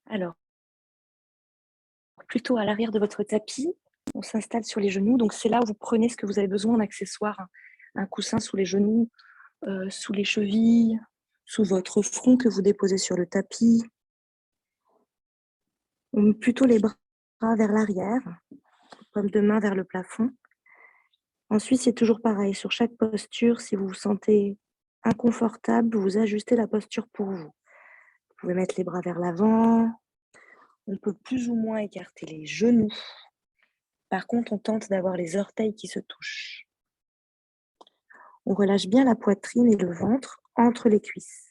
Alors, plutôt à l'arrière de votre tapis, on s'installe sur les genoux. Donc, c'est là où vous prenez ce que vous avez besoin en accessoire, un coussin sous les genoux, sous les chevilles, sous votre front que vous déposez sur le tapis. On met plutôt les bras vers l'arrière, paume de main vers le plafond. Ensuite, c'est toujours pareil. Sur chaque posture, si vous vous sentez inconfortable, vous ajustez la posture pour vous. Vous pouvez mettre les bras vers l'avant. On peut plus ou moins écarter les genoux. Par contre, on tente d'avoir les orteils qui se touchent. On relâche bien la poitrine et le ventre entre les cuisses.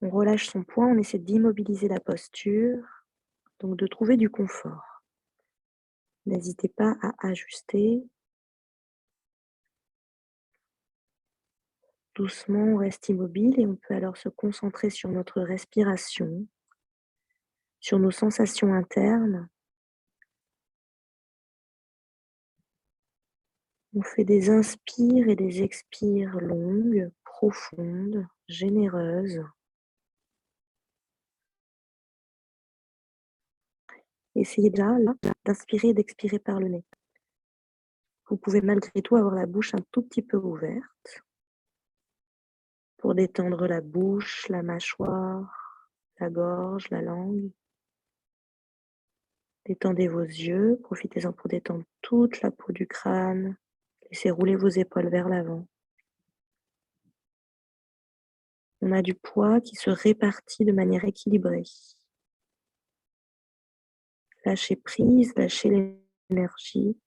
On relâche son poids, on essaie d'immobiliser la posture, donc de trouver du confort. N'hésitez pas à ajuster. Doucement, on reste immobile et on peut alors se concentrer sur notre respiration, sur nos sensations internes. On fait des inspires et des expires longues, profondes, généreuses. Essayez là d'inspirer et d'expirer par le nez. Vous pouvez malgré tout avoir la bouche un tout petit peu ouverte pour détendre la bouche, la mâchoire, la gorge, la langue. Détendez vos yeux, profitez-en pour détendre toute la peau du crâne. Laissez rouler vos épaules vers l'avant. On a du poids qui se répartit de manière équilibrée. Lâchez prise, lâchez l'énergie.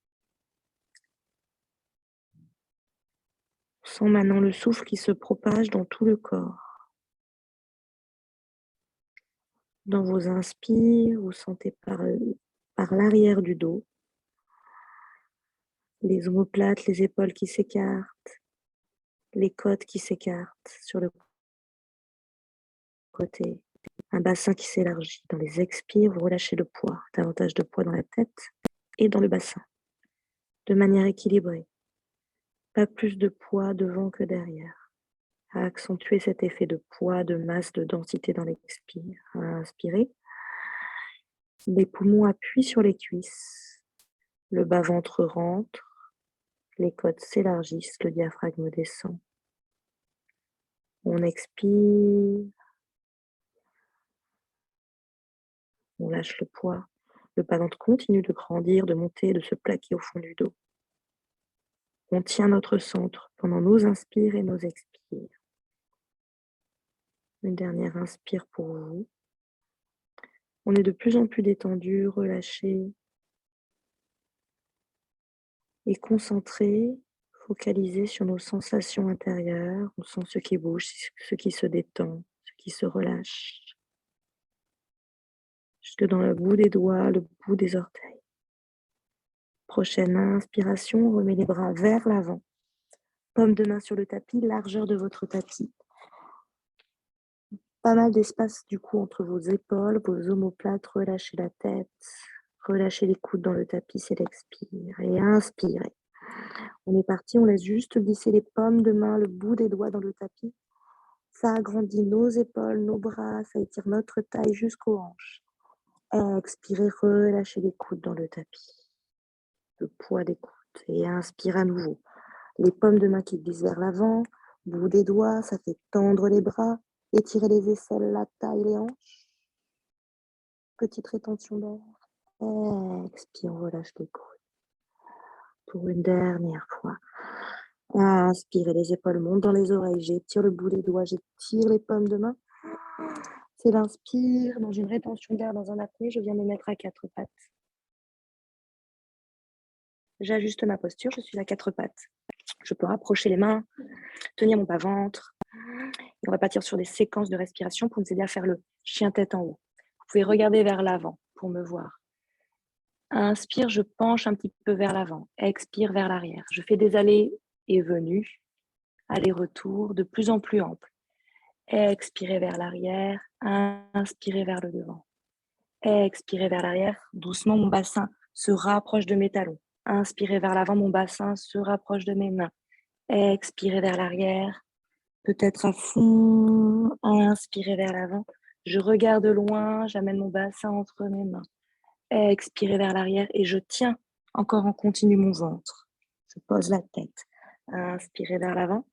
On sent maintenant le souffle qui se propage dans tout le corps. Dans vos inspires, vous sentez par l'arrière du dos les omoplates, les épaules qui s'écartent, les côtes qui s'écartent sur le côté. Un bassin qui s'élargit. Dans les expires, vous relâchez le poids, davantage de poids dans la tête et dans le bassin, de manière équilibrée. Pas plus de poids devant que derrière. À accentuer cet effet de poids, de masse, de densité dans l'expire. À inspirer. Les poumons appuient sur les cuisses. Le bas-ventre rentre. Les côtes s'élargissent. Le diaphragme descend. On expire. On lâche le poids. Le bas-ventre continue de grandir, de monter, de se plaquer au fond du dos. On tient notre centre pendant nos inspires et nos expires. Une dernière inspire pour vous. On est de plus en plus détendu, relâché et concentré, focalisé sur nos sensations intérieures. On sent ce qui bouge, ce qui se détend, ce qui se relâche. Jusque dans le bout des doigts, le bout des orteils. Prochaine inspiration, on remet les bras vers l'avant. Paume de main sur le tapis, largeur de votre tapis. Pas mal d'espace du coup entre vos épaules, vos omoplates, relâchez la tête, relâchez les coudes dans le tapis, c'est l'expire. Et inspirez. On est parti, on laisse juste glisser les paumes de main, le bout des doigts dans le tapis. Ça agrandit nos épaules, nos bras, ça étire notre taille jusqu'aux hanches. Expirez, relâchez les coudes dans le tapis. Le poids des coudes. Et inspire à nouveau. Les paumes de main qui glissent vers l'avant, bout des doigts, ça fait tendre les bras, étirer les aisselles, la taille, les hanches. Petite rétention d'air. Expire, on relâche les coudes. Pour une dernière fois. Inspirez, les épaules montent dans les oreilles. J'étire le bout des doigts, j'étire les paumes de main. C'est l'inspire. Dans une rétention d'air, dans un apnée, je viens me mettre à quatre pattes. J'ajuste ma posture, je suis à quatre pattes. Je peux rapprocher les mains, tenir mon bas-ventre. Et on va partir sur des séquences de respiration pour nous aider à faire le chien tête en haut. Vous pouvez regarder vers l'avant pour me voir. Inspire, je penche un petit peu vers l'avant. Expire vers l'arrière. Je fais des allées et venues, allers-retours de plus en plus amples. Expirez vers l'arrière, inspirez vers le devant. Expirez vers l'arrière, doucement mon bassin se rapproche de mes talons. Inspirez vers l'avant, mon bassin se rapproche de mes mains. Expirez vers l'arrière, peut-être à fond. Inspirez vers l'avant. Je regarde loin, j'amène mon bassin entre mes mains. Expirez vers l'arrière et je tiens encore en continu mon ventre. Je pose la tête. Inspirez vers l'avant.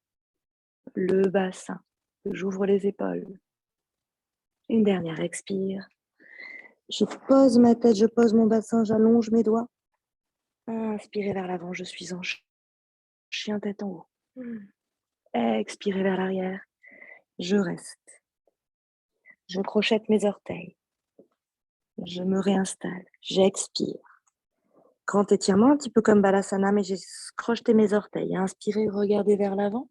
Le bassin. J'ouvre les épaules. Une dernière, expire. Je pose ma tête, je pose mon bassin, j'allonge mes doigts. Inspirez vers l'avant, je suis en chien tête en haut. Expirez vers l'arrière. Je reste. Je crochette mes orteils. Je me réinstalle. J'expire. Grand étirement, un petit peu comme Balasana, mais j'ai crocheté mes orteils. Inspirez, regardez vers l'avant.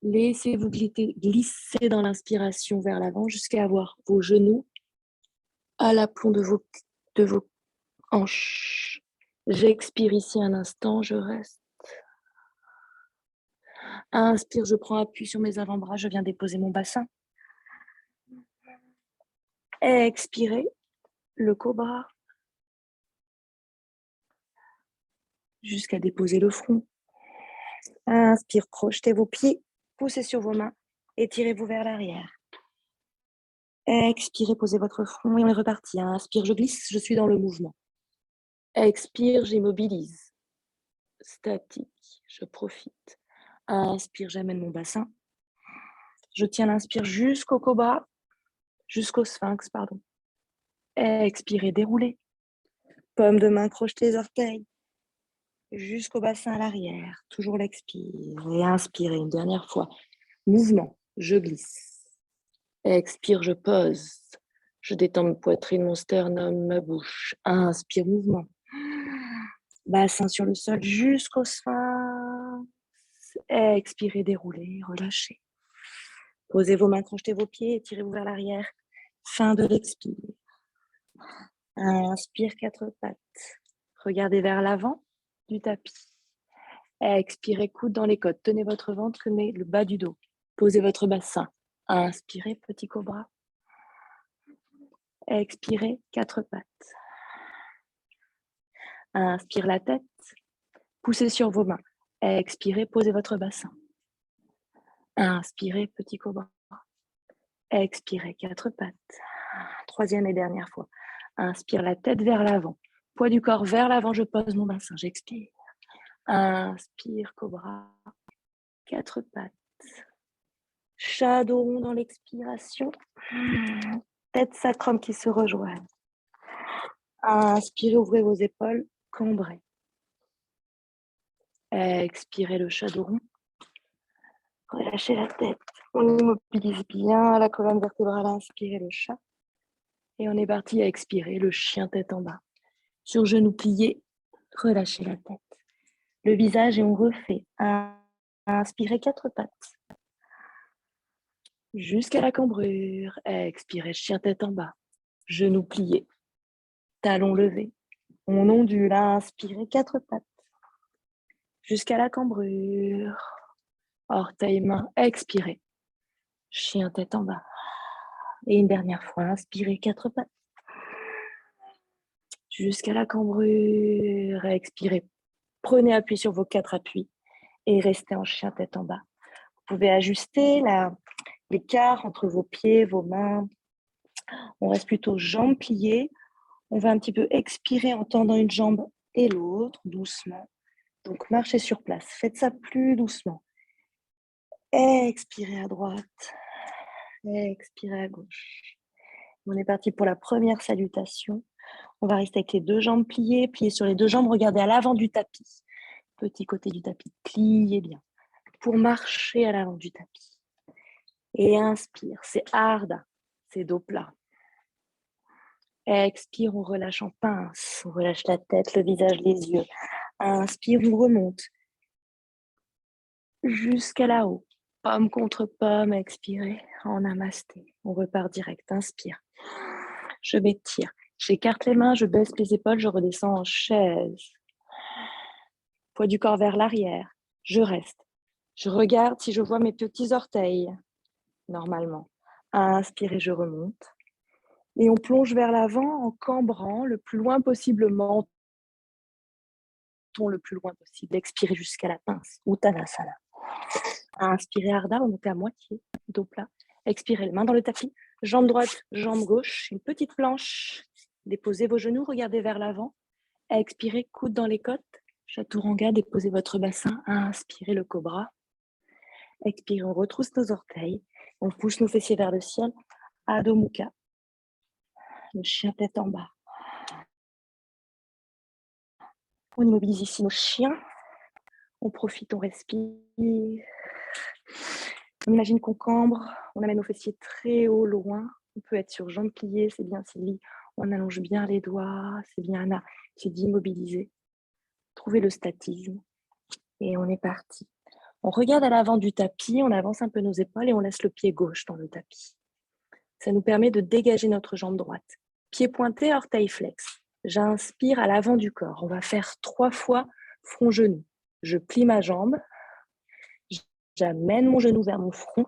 Laissez-vous glisser dans l'inspiration vers l'avant jusqu'à avoir vos genoux à l'aplomb de vos hanches. J'expire ici un instant, je reste. Inspire, je prends appui sur mes avant-bras, je viens déposer mon bassin. Expirez, le cobra, jusqu'à déposer le front. Inspire, projetez vos pieds, poussez sur vos mains, étirez-vous vers l'arrière. Expirez, posez votre front et on est reparti. Inspire, je glisse, je suis dans le mouvement. Expire, j'immobilise. Statique, je profite. Inspire, j'amène mon bassin. Je tiens l'inspire jusqu'au cobra, jusqu'au sphinx, pardon. Expirez, déroulez. Paume de main, crochetez les orteils. Jusqu'au bassin à l'arrière. Toujours l'expire. Et inspirez une dernière fois. Mouvement, je glisse. Expire, je pose. Je détends ma poitrine, mon sternum, ma bouche. Inspire, mouvement. Bassin sur le sol jusqu'au sphinx. Expirez, déroulez, relâchez. Posez vos mains, crochetez vos pieds, étirez-vous vers l'arrière. Fin de l'expire. Inspire, quatre pattes. Regardez vers l'avant du tapis. Expirez, coude dans les côtes. Tenez votre ventre, tenez le bas du dos. Posez votre bassin. Inspirez, petit cobra. Expirez, quatre pattes. Inspire la tête. Poussez sur vos mains. Expirez, posez votre bassin. Inspirez, petit cobra. Expirez, quatre pattes. Troisième et dernière fois. Inspire la tête vers l'avant. Poids du corps vers l'avant, je pose mon bassin. J'expire. Inspire, cobra. Quatre pattes. Shadow rond dans l'expiration. Tête sacrum qui se rejoignent. Inspirez, ouvrez vos épaules, cambrez. Expirez le shadow rond. Relâchez la tête. On immobilise bien la colonne vertébrale. Inspirez le chat. Et on est parti à expirer le chien tête en bas. Sur genoux pliés, relâchez la tête. Le visage et on refait. Inspirez quatre pattes. Jusqu'à la cambrure. Expirez, chien tête en bas. Genoux pliés. Talons levés. On ondule. Inspirez quatre pattes. Jusqu'à la cambrure. Orteils, mains. Expirez. Chien tête en bas. Et une dernière fois. Inspirez quatre pattes. Jusqu'à la cambrure. Expirez. Prenez appui sur vos quatre appuis. Et restez en chien tête en bas. Vous pouvez ajuster l'écart entre vos pieds, vos mains. On reste plutôt jambes pliées. On va un petit peu expirer en tendant une jambe et l'autre, doucement. Donc, marchez sur place. Faites ça plus doucement. Expirez à droite. Expirez à gauche. On est parti pour la première salutation. On va rester avec les deux jambes pliées. Pliez sur les deux jambes. Regardez à l'avant du tapis. Petit côté du tapis. Pliez bien. Pour marcher à l'avant du tapis. Et inspire. C'est Ardha. C'est dos plat. Expire, on relâche en pince. On relâche la tête, le visage, les yeux. Inspire, on remonte. Jusqu'à là-haut. Pomme contre pomme, expirez. En namasté. On repart direct. Inspire. Je m'étire. J'écarte les mains, je baisse les épaules, je redescends en chaise. Poids du corps vers l'arrière. Je reste. Je regarde si je vois mes petits orteils. Normalement. Inspire et je remonte. Et on plonge vers l'avant en cambrant le plus loin possible, menton le plus loin possible. Expirez jusqu'à la pince. Uttanasana. Inspirez Ardha, on monte à moitié, dos plat. Expirez, les mains dans le tapis, jambe droite, jambe gauche, une petite planche. Déposez vos genoux, regardez vers l'avant. Expirez, coude dans les côtes. Chaturanga, déposez votre bassin. Inspirez le cobra. Expirez, on retrousse nos orteils. On pousse nos fessiers vers le ciel. Adho Mukha. Le chien tête en bas. On immobilise ici nos chiens. On profite, on respire. On imagine qu'on cambre. On amène nos fessiers très haut, loin. On peut être sur jambes pliées, c'est bien Sylvie. On allonge bien les doigts, c'est bien Anna. C'est d'immobiliser. Trouvez le statisme. Et on est parti. On regarde à l'avant du tapis, on avance un peu nos épaules et on laisse le pied gauche dans le tapis. Ça nous permet de dégager notre jambe droite. Pied pointé, orteil flex. J'inspire à l'avant du corps. On va faire 3 fois front-genou. Je plie ma jambe. J'amène mon genou vers mon front.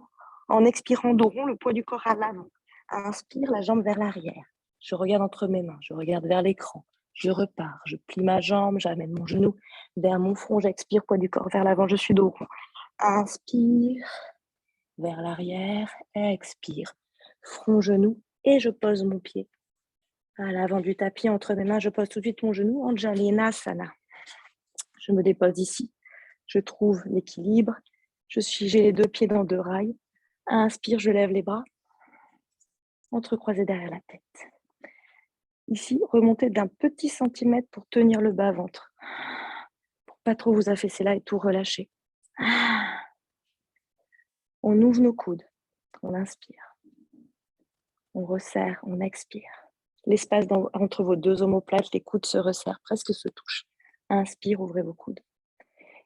En expirant dos rond, le poids du corps à l'avant. Inspire, la jambe vers l'arrière. Je regarde entre mes mains, je regarde vers l'écran. Je repars, je plie ma jambe, j'amène mon genou vers mon front. J'expire, poids du corps vers l'avant, je suis dos rond. Inspire, vers l'arrière, expire. Front, genou, et je pose mon pied à l'avant du tapis entre mes mains. Je pose tout de suite mon genou, Anjalinasana. Je me dépose ici. Je trouve l'équilibre. J'ai les 2 pieds dans 2 rails. Inspire, je lève les bras. Entrecroisés derrière la tête. Ici, remontez d'un petit centimètre pour tenir le bas-ventre. Pour pas trop vous affaisser là et tout relâcher. On ouvre nos coudes. On inspire. On resserre, on expire. L'espace entre vos 2 omoplates, les coudes se resserrent, presque se touchent. Inspire, ouvrez vos coudes.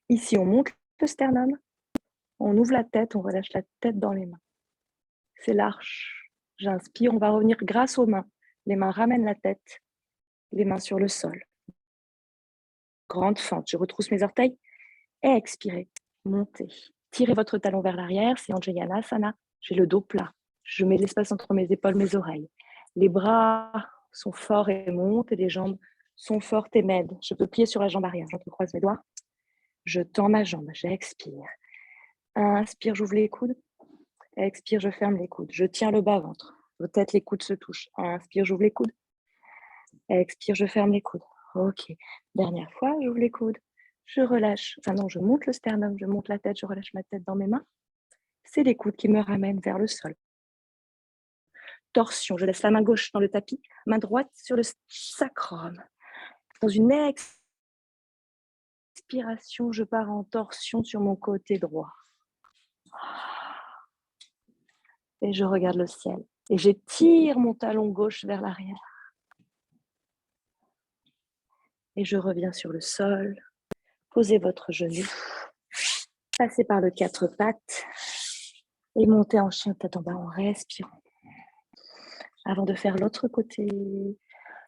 Ici, on monte le sternum. On ouvre la tête, on relâche la tête dans les mains. C'est l'arche. J'inspire, on va revenir grâce aux mains. Les mains ramènent la tête, les mains sur le sol. Grande fente, je retrousse mes orteils. Expirez, montez. Tirez votre talon vers l'arrière, c'est Anjalinasana. J'ai le dos plat. Je mets de l'espace entre mes épaules, mes oreilles. Les bras sont forts et montent et les jambes sont fortes et m'aident. Je peux plier sur la jambe arrière. J'entrecroise mes doigts. Je tends ma jambe. J'expire. Inspire, j'ouvre les coudes. Expire, je ferme les coudes. Je tiens le bas-ventre. Peut-être les coudes se touchent. Inspire, j'ouvre les coudes. Expire, je ferme les coudes. Ok. Dernière fois, j'ouvre les coudes. Je relâche. Enfin non, je monte le sternum, je monte la tête, je relâche ma tête dans mes mains. C'est les coudes qui me ramènent vers le sol. Torsion, je laisse la main gauche dans le tapis, main droite sur le sacrum. Dans une expiration, je pars en torsion sur mon côté droit. Et je regarde le ciel. Et j'étire mon talon gauche vers l'arrière. Et je reviens sur le sol. Posez votre genou. Passez par le 4 pattes. Et montez en chien tête en bas en respirant. Avant de faire l'autre côté,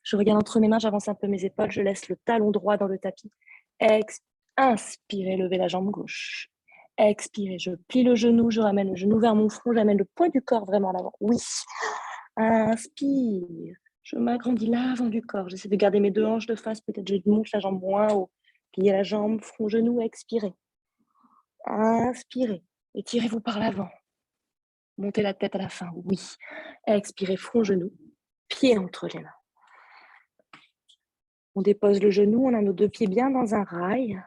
je regarde entre mes mains, j'avance un peu mes épaules, je laisse le talon droit dans le tapis. Inspirez, levez la jambe gauche. Expirez, je plie le genou, je ramène le genou vers mon front, j'amène le poids du corps vraiment en avant. Oui. Inspire, je m'agrandis l'avant du corps. J'essaie de garder mes 2 hanches de face, peut-être je monte la jambe moins haut. Pliez la jambe, front, genou, expirez. Inspirez, étirez-vous par l'avant. Montez la tête à la fin, oui. Expirez, front, genou, pied entre les mains. On dépose le genou, on a nos 2 pieds bien dans un rail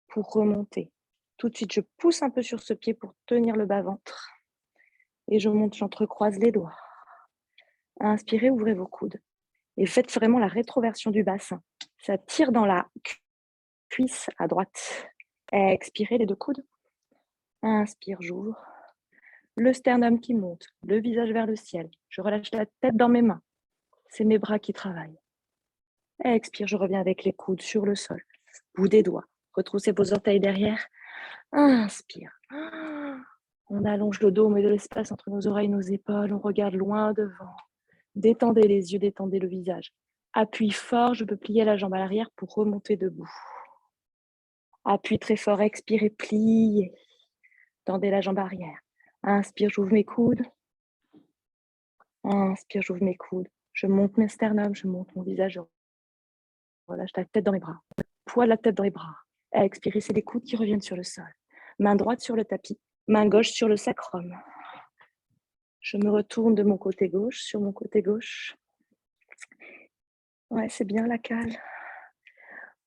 pour remonter. Tout de suite, je pousse un peu sur ce pied pour tenir le bas-ventre. Et je monte, j'entrecroise les doigts. Inspirez, ouvrez vos coudes. Et faites vraiment la rétroversion du bassin. Ça tire dans la cuisse à droite. Expirez les 2 coudes. Inspire, j'ouvre. Le sternum qui monte, le visage vers le ciel. Je relâche la tête dans mes mains. C'est mes bras qui travaillent. Expire, je reviens avec les coudes sur le sol. Bout des doigts. Retroussez vos orteils derrière. Inspire. On allonge le dos, on met de l'espace entre nos oreilles et nos épaules. On regarde loin devant. Détendez les yeux, détendez le visage. Appuie fort, je peux plier la jambe à l'arrière pour remonter debout. Appuie très fort, expirez, pliez. Tendez la jambe arrière. Inspire, j'ouvre mes coudes. Inspire, j'ouvre mes coudes. Je monte mes sternums, je monte mon visage. Je relâche la tête dans les bras. Poids de la tête dans les bras. Expirez, c'est les coudes qui reviennent sur le sol. Main droite sur le tapis, main gauche sur le sacrum. Je me retourne de mon côté gauche, sur mon côté gauche. Ouais, c'est bien la cale.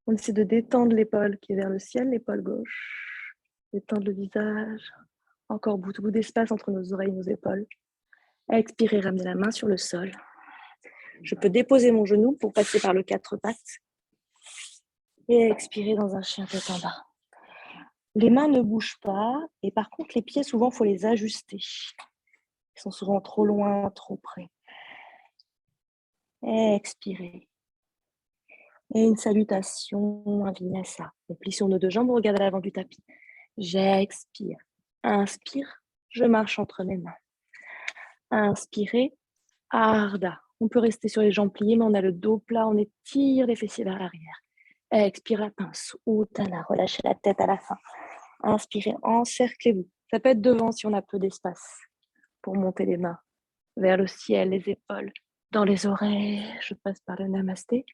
On essaie de détendre l'épaule qui est vers le ciel, l'épaule gauche. Détendre le visage. Encore beaucoup d'espace entre nos oreilles et nos épaules. Expirez, ramenez la main sur le sol. Je peux déposer mon genou pour passer par le 4 pattes. Et expirer dans un chien tête en bas. Les mains ne bougent pas. Et par contre, les pieds, souvent, il faut les ajuster. Ils sont souvent trop loin, trop près. Expirez. Et une salutation, un vinyasa. On plie sur nos deux jambes, on regarde à l'avant du tapis. J'expire. Inspire, je marche entre mes mains. Inspirez, Ardha. On peut rester sur les jambes pliées, mais on a le dos plat, on étire les fessiers vers l'arrière. Expire la pince, Utthana, relâchez la tête à la fin. Inspirez, encerclez-vous. Ça peut être devant si on a peu d'espace pour monter les mains vers le ciel, les épaules, dans les oreilles. Je passe par le namasté.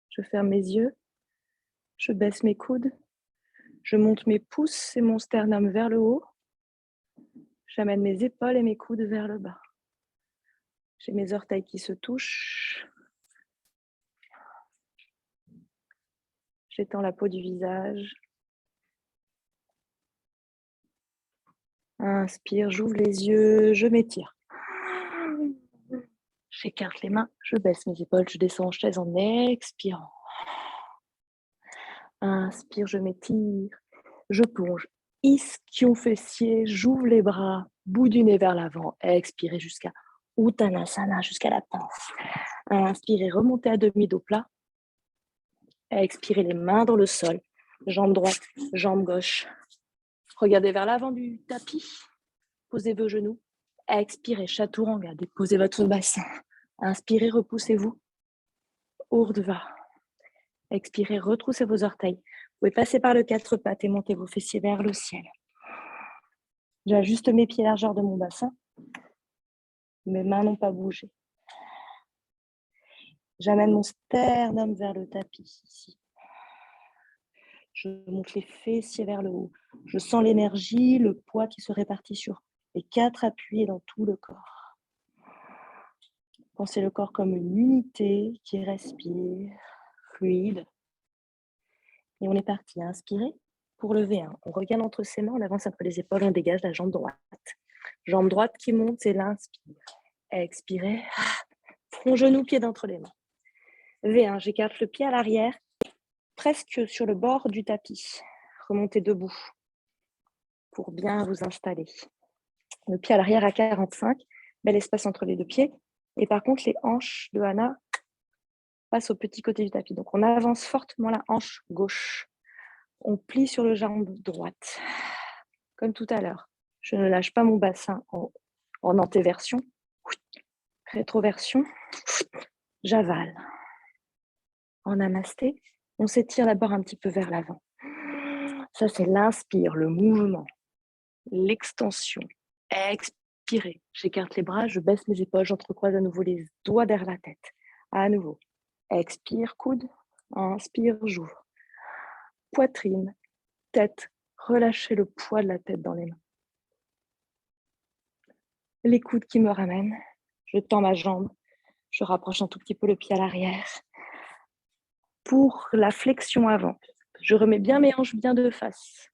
Je ferme mes yeux. Je baisse mes coudes. Je monte mes pouces et mon sternum vers le haut. J'amène mes épaules et mes coudes vers le bas. J'ai mes orteils qui se touchent. J'étends la peau du visage. Inspire, j'ouvre les yeux, je m'étire. J'écarte les mains, je baisse mes épaules, je descends en chaise en expirant. Inspire, je m'étire, je plonge. Ischion fessier, j'ouvre les bras, bout du nez vers l'avant. Expirez jusqu'à Uttanasana, jusqu'à la pince. Inspirez, remontez à demi-dos plat. Expirez les mains dans le sol. Jambe droite, jambe gauche. Regardez vers l'avant du tapis. Posez vos genoux. Expirez, chaturanga, déposez votre bassin. Inspirez, repoussez-vous. Urdhva. Expirez, retroussez vos orteils. Vous pouvez passer par le 4 pattes et monter vos fessiers vers le ciel. J'ajuste mes pieds largeur de mon bassin. Mes mains n'ont pas bougé. J'amène mon sternum vers le tapis ici. Je monte les fessiers vers le haut. Je sens l'énergie, le poids qui se répartit sur les 4 appuis dans tout le corps. Pensez le corps comme une unité qui respire, fluide. Et on est parti. Inspirez pour lever 1. On regarde entre ses mains, on avance un peu les épaules, on dégage la jambe droite. Jambe droite qui monte, c'est l'inspire. Expirez. Front, genou, pied d'entre les mains. V1, j'écarte le pied à l'arrière, presque sur le bord du tapis. Remontez debout pour bien vous installer. Le pied à l'arrière à 45, bel espace entre les deux pieds. Et par contre, les hanches de Hana passent au petit côté du tapis. Donc, on avance fortement la hanche gauche. On plie sur le jambe droite, comme tout à l'heure. Je ne lâche pas mon bassin en antéversion. Rétroversion. J'avale. En namasté, on s'étire d'abord un petit peu vers l'avant. Ça, c'est l'inspire, le mouvement, l'extension. Expirez. J'écarte les bras, je baisse mes épaules, j'entrecroise à nouveau les doigts derrière la tête. À nouveau. Expire, coude. Inspire, j'ouvre. Poitrine, tête. Relâchez le poids de la tête dans les mains. Les coudes qui me ramènent. Je tends ma jambe. Je rapproche un tout petit peu le pied à l'arrière. Pour la flexion avant, je remets bien mes hanches bien de face.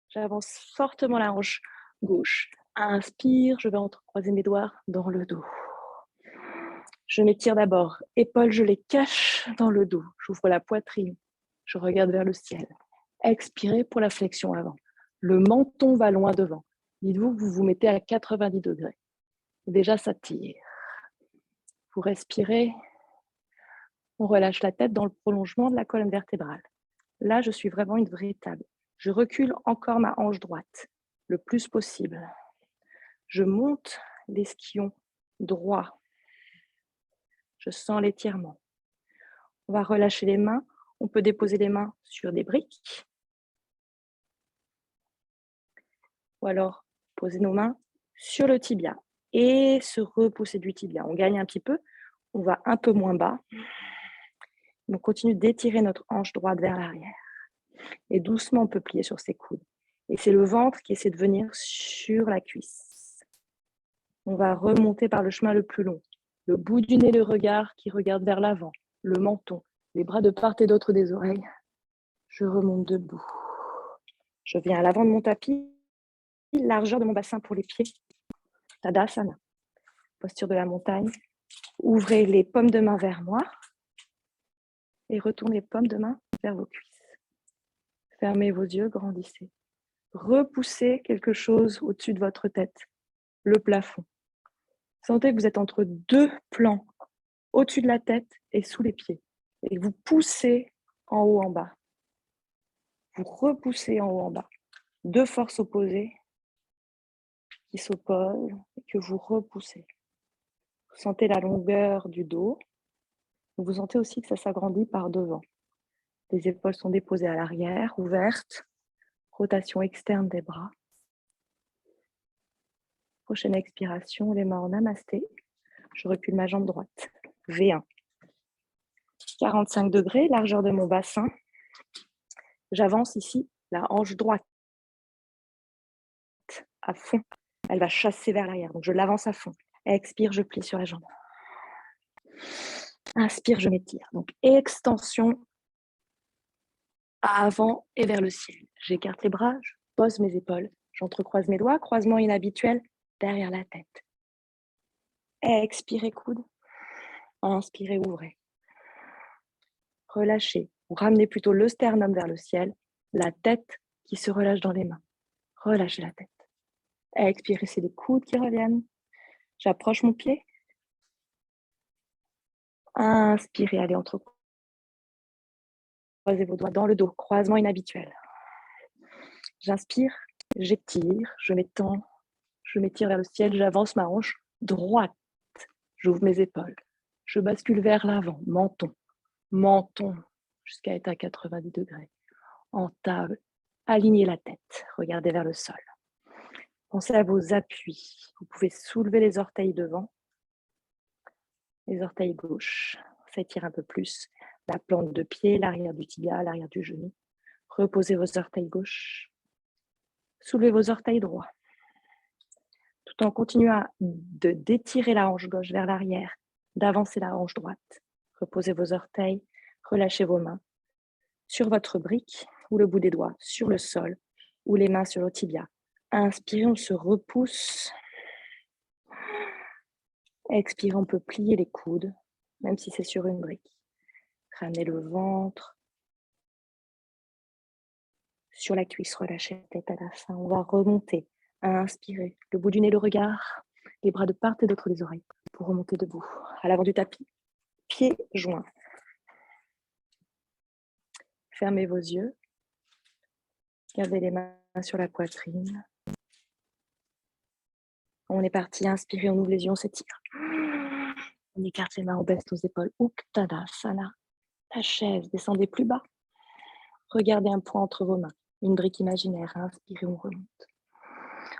J'avance fortement la hanche gauche. Inspire, je vais entrecroiser mes doigts dans le dos. Je m'étire d'abord. Épaules, je les cache dans le dos. J'ouvre la poitrine. Je regarde vers le ciel. Expirez pour la flexion avant. Le menton va loin devant. Dites-vous que vous vous mettez à 90 degrés. Déjà, ça tire. Vous respirez. On relâche la tête dans le prolongement de la colonne vertébrale. Là, je suis vraiment une vraie table. Je recule encore ma hanche droite le plus possible. Je monte l'esquillon droit. Je sens l'étirement. On va relâcher les mains. On peut déposer les mains sur des briques. Ou alors, poser nos mains sur le tibia et se repousser du tibia. On gagne un petit peu. On va un peu moins bas. On continue d'étirer notre hanche droite vers l'arrière. Et doucement, on peut plier sur ses coudes. Et c'est le ventre qui essaie de venir sur la cuisse. On va remonter par le chemin le plus long. Le bout du nez, le regard qui regarde vers l'avant, le menton, les bras de part et d'autre des oreilles. Je remonte debout. Je viens à l'avant de mon tapis, largeur de mon bassin pour les pieds. Tadasana, posture de la montagne. Ouvrez les paumes de main vers moi et retournez les paumes de main vers vos cuisses. Fermez vos yeux, grandissez. Repoussez quelque chose au-dessus de votre tête, le plafond. Sentez que vous êtes entre deux plans, au-dessus de la tête et sous les pieds. Et vous poussez en haut, en bas. Vous repoussez en haut, en bas. Deux forces opposées qui s'opposent et que vous repoussez. Vous sentez la longueur du dos. Vous sentez aussi que ça s'agrandit par devant. Les épaules sont déposées à l'arrière, ouvertes. Rotation externe des bras. Prochaine expiration, les mains en namasté. Je recule ma jambe droite. V1. 45 degrés, largeur de mon bassin. J'avance ici, la hanche droite à fond. Elle va chasser vers l'arrière, donc je l'avance à fond. Expire, je plie sur la jambe. Inspire, je m'étire. Donc extension avant et vers le ciel. J'écarte les bras, je pose mes épaules. J'entrecroise mes doigts, croisement inhabituel derrière la tête. Expirez, coude. Inspirez, ouvrez. Relâchez. Ou ramenez plutôt le sternum vers le ciel, la tête qui se relâche dans les mains. Relâchez la tête. Expirez, c'est les coudes qui reviennent. J'approche mon pied. Inspirez, allez entrecroisez vos doigts dans le dos, croisement inhabituel. J'inspire, j'étire, je m'étends, je m'étire vers le ciel, j'avance ma hanche droite. J'ouvre mes épaules. Je bascule vers l'avant, menton, jusqu'à être à 90 degrés. En table, alignez la tête, regardez vers le sol. Pensez à vos appuis. Vous pouvez soulever les orteils devant, les orteils gauche. S'étire un peu plus. La plante de pied, l'arrière du tibia, l'arrière du genou. Reposez vos orteils gauche. Soulevez vos orteils droits. Tout en continuant d'étirer la hanche gauche vers l'arrière, d'avancer la hanche droite. Reposez vos orteils, relâchez vos mains sur votre brique ou le bout des doigts sur le sol ou les mains sur le tibia. Inspirez, on se repousse. Expirez, on peut plier les coudes, même si c'est sur une brique. Ramenez le ventre sur la cuisse, relâchez la tête à la fin. On va remonter. Inspirez, le bout du nez, le regard, les bras de part et d'autre des oreilles pour remonter debout. À l'avant du tapis, pieds joints. Fermez vos yeux. Gardez les mains sur la poitrine. On est parti, inspirez, on ouvre les yeux, on s'étire. On écarte les mains, on baisse nos épaules. Uttanasana. La chaise, descendez plus bas. Regardez un point entre vos mains, une brique imaginaire. Inspirez, on remonte.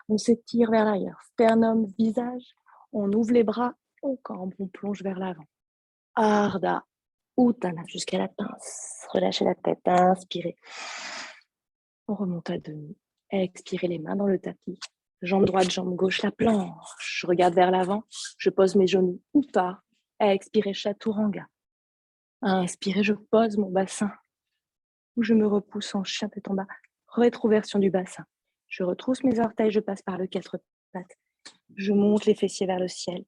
On s'étire vers l'arrière. Sternum, visage. On ouvre les bras, on cambre, on plonge vers l'avant. Ardha Uttana jusqu'à la pince. Relâchez la tête, inspirez. On remonte à demi. Expirez les mains dans le tapis. Jambe droite, jambe gauche, la planche. Je regarde vers l'avant. Je pose mes genoux ou pas. Expirez, chaturanga. Inspirez, je pose mon bassin. Ou je me repousse en chien tête en bas. Rétroversion du bassin. Je retrousse mes orteils, je passe par le quatre pattes. Je monte les fessiers vers le ciel.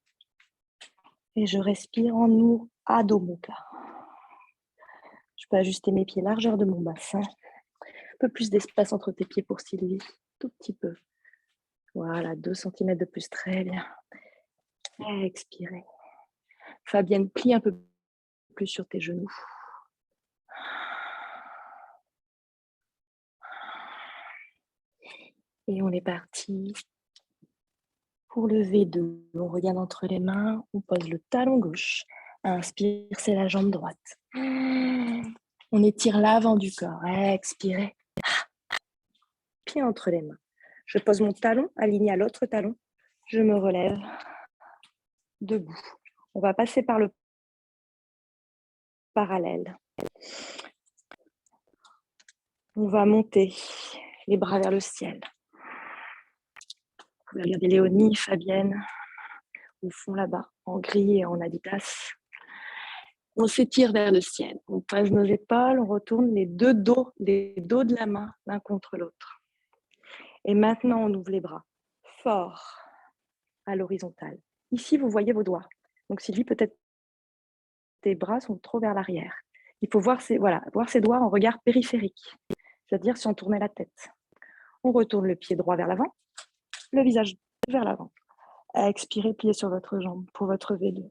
Et je respire en nous, Adho Mukha. Je peux ajuster mes pieds, largeur de mon bassin. Un peu plus d'espace entre tes pieds pour styler, tout petit peu. Voilà, 2 cm de plus, très bien. Expirez. Fabienne, plie un peu plus sur tes genoux. Et on est parti pour le V2. On regarde entre les mains, on pose le talon gauche. Inspire, c'est la jambe droite. On étire l'avant du corps. Expirez. Pied entre les mains. Je pose mon talon aligné à l'autre talon. Je me relève debout. On va passer par le parallèle. On va monter les bras vers le ciel. Vous pouvez regarder Léonie, Fabienne, au fond là-bas, en gris et en Adidas. On s'étire vers le ciel. On passe nos épaules, on retourne les deux dos de la main l'un contre l'autre. Et maintenant, on ouvre les bras fort à l'horizontale. Ici, vous voyez vos doigts. Donc, Sylvie, peut-être tes bras sont trop vers l'arrière. Il faut voir ses doigts en regard périphérique, c'est-à-dire si on tournait la tête. On retourne le pied droit vers l'avant, le visage vers l'avant. Expirez, pliez sur votre jambe pour votre V2.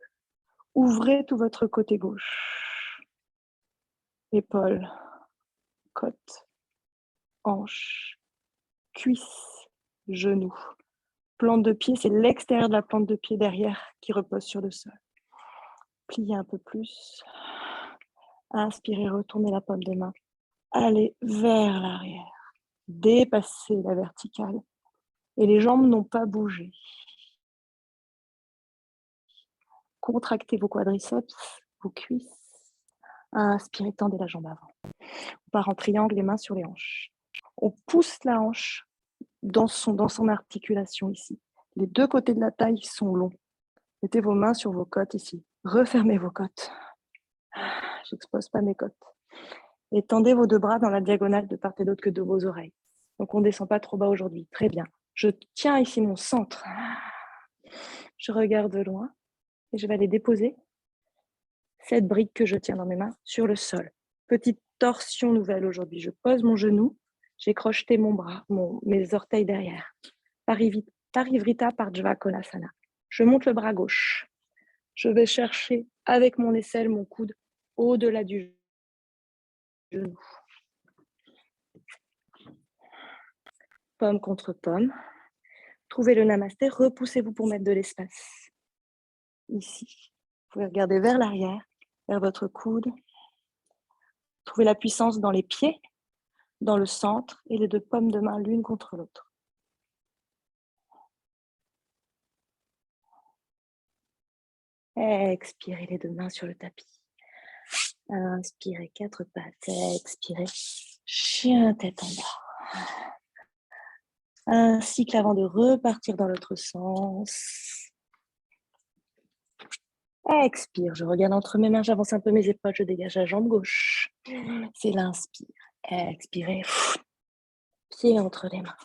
Ouvrez tout votre côté gauche. Épaules, côte, hanche, cuisse, genou. Plante de pied, c'est l'extérieur de la plante de pied derrière qui repose sur le sol. Pliez un peu plus. Inspirez, retournez la paume de main. Allez vers l'arrière. Dépassez la verticale. Et les jambes n'ont pas bougé. Contractez vos quadriceps, vos cuisses. Inspirez, tendez la jambe avant. On part en triangle, les mains sur les hanches. On pousse la hanche dans son articulation ici. Les deux côtés de la taille sont longs. Mettez vos mains sur vos côtes ici. Refermez vos côtes. J'expose pas mes côtes. Et tendez vos deux bras dans la diagonale de part et d'autre que de vos oreilles. Donc on ne descend pas trop bas aujourd'hui. Très bien. Je tiens ici mon centre. Je regarde de loin et je vais aller déposer cette brique que je tiens dans mes mains sur le sol. Petite torsion nouvelle aujourd'hui. Je pose mon genou. J'ai crocheté mon bras, mes orteils derrière. Parivrita Pardjva Konasana. Je monte le bras gauche. Je vais chercher avec mon aisselle, mon coude, au-delà du genou. Pomme contre pomme. Trouvez le namasté, repoussez-vous pour mettre de l'espace. Ici. Vous pouvez regarder vers l'arrière, vers votre coude. Trouvez la puissance dans les pieds, dans le centre, et les deux pommes de main l'une contre l'autre. Expirez les deux mains sur le tapis. Inspirez, quatre pattes. Expirez, chien tête en bas. Un cycle avant de repartir dans l'autre sens. Expire, je regarde entre mes mains, j'avance un peu mes épaules, je dégage la jambe gauche. C'est l'inspire. Expirez. Pied entre les mains.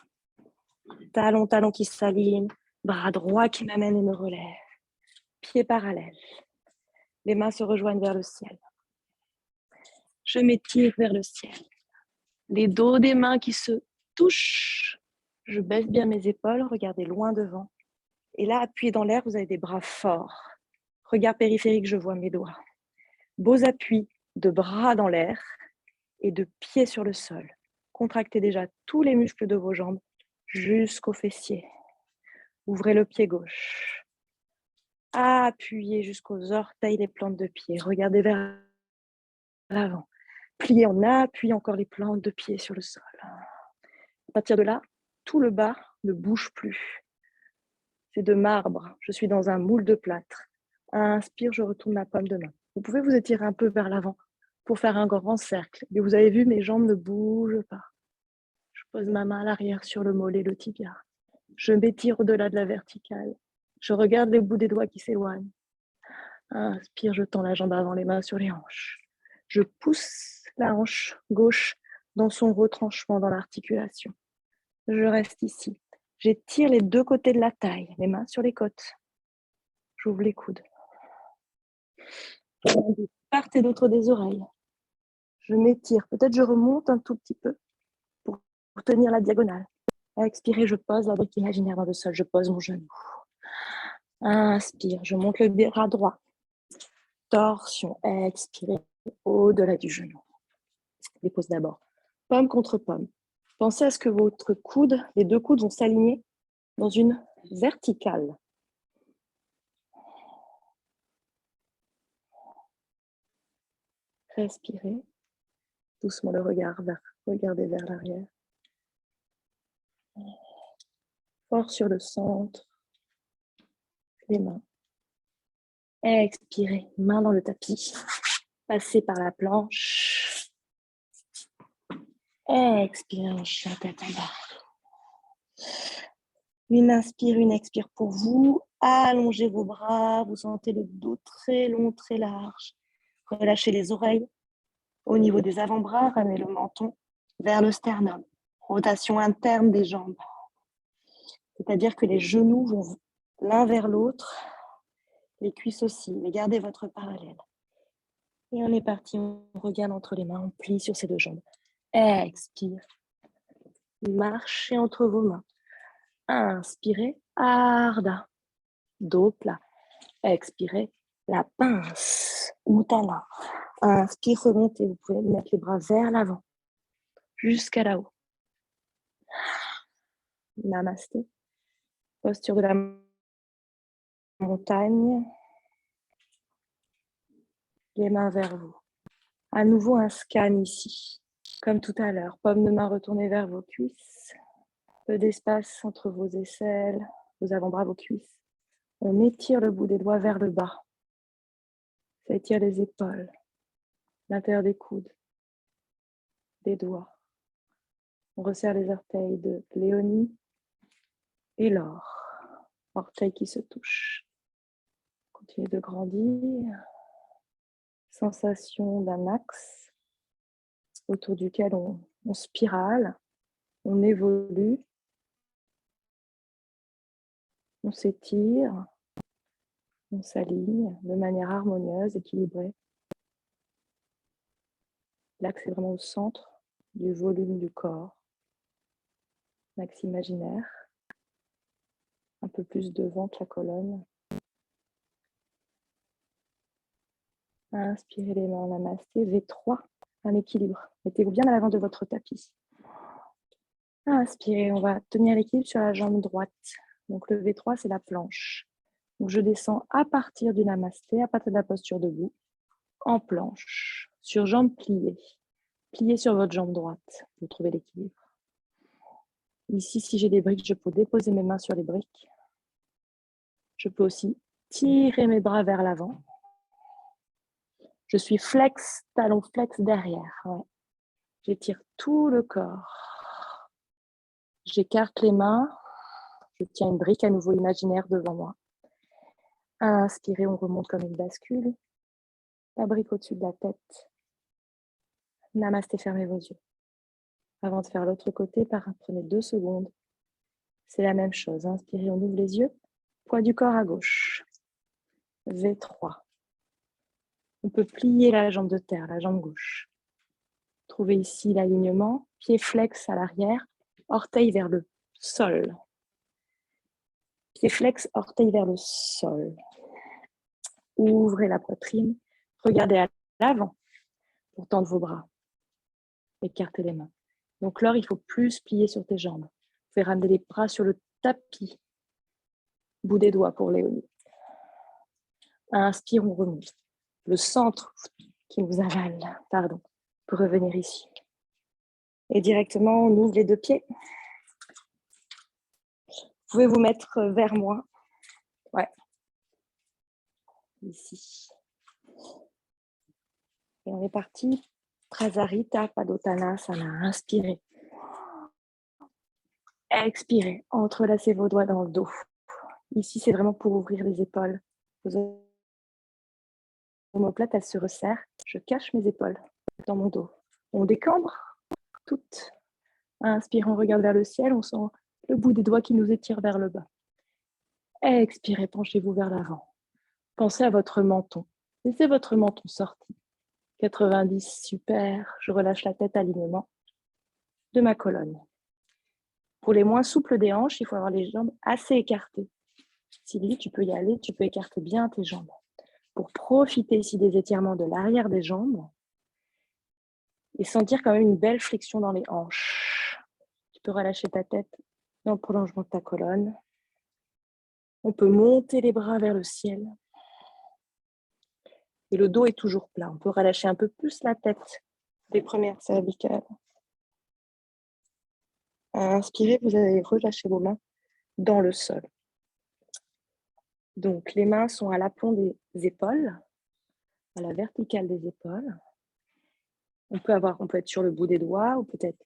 Talon qui s'aligne. Bras droit qui m'amène et me relève. Pieds parallèles. Les mains se rejoignent vers le ciel. Je m'étire vers le ciel. Les dos des mains qui se touchent. Je baisse bien mes épaules, regardez loin devant. Et là, appuyez dans l'air, vous avez des bras forts. Regard périphérique, je vois mes doigts. Beaux appuis de bras dans l'air et de pieds sur le sol. Contractez déjà tous les muscles de vos jambes jusqu'aux fessiers. Ouvrez le pied gauche. Appuyez jusqu'aux orteils les plantes de pied. Regardez vers l'avant. Pliez en appuyant encore les plantes de pied sur le sol. À partir de là, tout le bas ne bouge plus. C'est de marbre. Je suis dans un moule de plâtre. Inspire, je retourne la paume de main. Vous pouvez vous étirer un peu vers l'avant pour faire un grand cercle. Et vous avez vu, mes jambes ne bougent pas. Je pose ma main à l'arrière sur le mollet, le tibia. Je m'étire au-delà de la verticale. Je regarde les bouts des doigts qui s'éloignent. Inspire, je tends la jambe avant, les mains sur les hanches. Je pousse la hanche gauche dans son retranchement dans l'articulation. Je reste ici. J'étire les deux côtés de la taille, les mains sur les côtes. J'ouvre les coudes. De part et d'autre des oreilles. Je m'étire. Peut-être je remonte un tout petit peu pour tenir la diagonale. À expirer, je pose la brique imaginaire dans le sol. Je pose mon genou. Inspire, je monte le bras droit. Torsion. Expirez au-delà du genou. Dépose d'abord. Pomme contre pomme. Pensez à ce que votre coude, les deux coudes vont s'aligner dans une verticale. Respirez. Doucement le regard regardez vers l'arrière. Fort sur le centre. Les mains. Expirez, main dans le tapis. Passez par la planche. Expirez en chien tête en bas. Une inspire, une expire pour vous. Allongez vos bras. Vous sentez le dos très long, très large. Relâchez les oreilles. Au niveau des avant-bras, ramenez le menton vers le sternum. Rotation interne des jambes. C'est-à-dire que les genoux vont l'un vers l'autre. Les cuisses aussi. Mais gardez votre parallèle. Et on est parti. On regarde entre les mains. On plie sur ces deux jambes. Expire. Marchez entre vos mains. Inspirez, Ardha, dos plat. Expirez, la pince, Uttana. Inspire, remontez. Vous pouvez mettre les bras vers l'avant, jusqu'à là-haut. Namasté. Posture de la montagne. Les mains vers vous. À nouveau, un scan ici. Comme tout à l'heure, paume de main retournée vers vos cuisses. Peu d'espace entre vos aisselles, vos avant-bras, vos cuisses. On étire le bout des doigts vers le bas. Ça étire les épaules, l'intérieur des coudes, des doigts. On resserre les orteils de Léonie et Laure. Orteils qui se touchent. Continuez de grandir. Sensation d'un axe autour duquel on spirale, on évolue, on s'étire, on s'aligne de manière harmonieuse, équilibrée. L'axe est vraiment au centre du volume du corps. L'axe imaginaire. Un peu plus devant que la colonne. Inspirez les mains en namasté. V3, un équilibre. Mettez-vous bien à l'avant de votre tapis. Inspirez, on va tenir l'équilibre sur la jambe droite. Donc le V3, c'est la planche. Donc je descends à partir du namasté, à partir de la posture debout, en planche, sur jambe pliée. Pliez sur votre jambe droite, vous trouvez l'équilibre. Ici, si j'ai des briques, je peux déposer mes mains sur les briques. Je peux aussi tirer mes bras vers l'avant. Je suis flex, talon flex derrière. Ouais. J'étire tout le corps. J'écarte les mains. Je tiens une brique à nouveau imaginaire devant moi. Inspirez, on remonte comme une bascule. La brique au-dessus de la tête. Namasté, fermez vos yeux. Avant de faire l'autre côté, prenez 2 secondes. C'est la même chose. Inspirez, on ouvre les yeux. Poids du corps à gauche. V3. On peut plier la jambe de terre, la jambe gauche. Trouvez ici l'alignement. Pied flex à l'arrière. Orteil vers le sol. Pied flex, orteil vers le sol. Ouvrez la poitrine. Regardez à l'avant pour tendre vos bras. Écartez les mains. Donc Laure, il faut plus plier sur tes jambes. Vous pouvez ramener les bras sur le tapis. Bout des doigts pour Léonie. Inspire, on remonte. Le centre qui nous avale, pardon, pour revenir ici. Et directement, on ouvre les 2 pieds. Vous pouvez vous mettre vers moi. Ouais. Ici. Et on est parti. Prasarita Padottanasana. Inspirez. Expirez. Entrelacez vos doigts dans le dos. Ici, c'est vraiment pour ouvrir les épaules. Vos omoplates, elles se resserrent. Je cache mes épaules dans mon dos. On décambre toutes. Inspirez, on regarde vers le ciel. On sent le bout des doigts qui nous étire vers le bas. Expirez, penchez-vous vers l'avant. Pensez à votre menton. Laissez votre menton sorti. 90, super. Je relâche la tête, alignement de ma colonne. Pour les moins souples des hanches, il faut avoir les jambes assez écartées. Sylvie, tu peux y aller, tu peux écarter bien tes jambes. Pour profiter ici des étirements de l'arrière des jambes et sentir quand même une belle flexion dans les hanches. Tu peux relâcher ta tête dans le prolongement de ta colonne. On peut monter les bras vers le ciel. Et le dos est toujours plat. On peut relâcher un peu plus la tête des premières cervicales. Inspirez, vous allez relâcher vos mains dans le sol. Donc, les mains sont à l'aplomb des épaules, à la verticale des épaules. On peut être sur le bout des doigts ou peut-être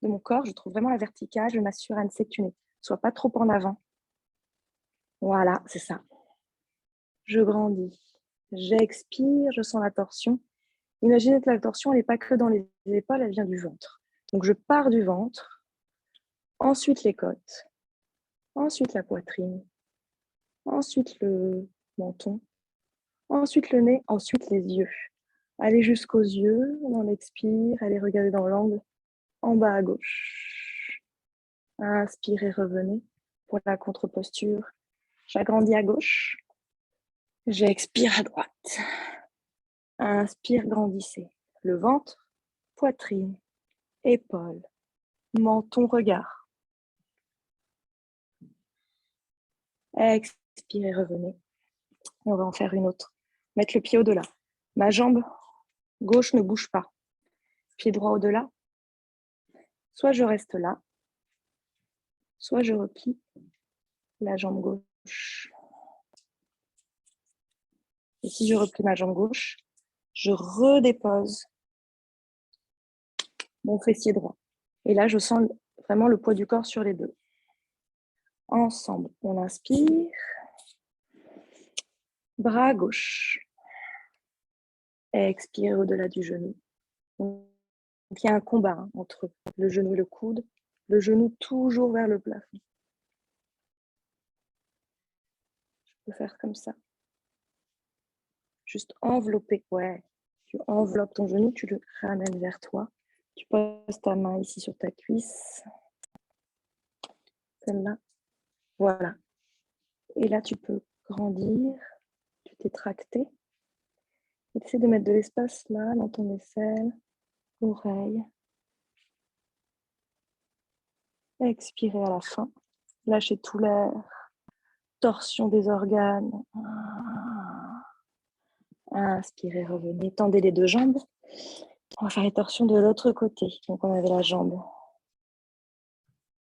de mon corps, je trouve vraiment la verticale, je m'assure, Anne, que tu ne sois pas trop en avant. Voilà, c'est ça. Je grandis. J'expire, je sens la torsion. Imaginez que la torsion, elle n'est pas que dans les épaules, elle vient du ventre. Donc, je pars du ventre, ensuite les côtes, ensuite la poitrine, ensuite le menton, ensuite le nez, ensuite les yeux. Allez jusqu'aux yeux, on expire, allez regarder dans l'angle, en bas à gauche. Inspirez, revenez pour la contre-posture. J'agrandis à gauche, j'expire à droite. Inspire, grandissez. Le ventre, poitrine, épaules, menton, regard. Expirez, revenez. On va en faire une autre. Mettre le pied au-delà. Ma jambe gauche ne bouge pas. Pied droit au-delà. Soit je reste là, soit je replie la jambe gauche. Et si je replie ma jambe gauche, je redépose mon fessier droit. Et là, je sens vraiment le poids du corps sur les deux. Ensemble, on inspire. Bras gauche. Expire au-delà du genou. Donc, il y a un combat entre le genou et le coude. Le genou toujours vers le plafond. Je peux faire comme ça. Juste envelopper. Ouais. Tu enveloppes ton genou, tu le ramènes vers toi. Tu poses ta main ici sur ta cuisse. Celle-là. Voilà. Et là, tu peux grandir. Tu t'es tracté. Essaie de mettre de l'espace là, dans ton aisselle, oreille. Expirez à la fin. Lâchez tout l'air. Torsion des organes. Inspirez, revenez. Tendez les deux jambes. On va faire les torsions de l'autre côté. Donc, on avait la jambe.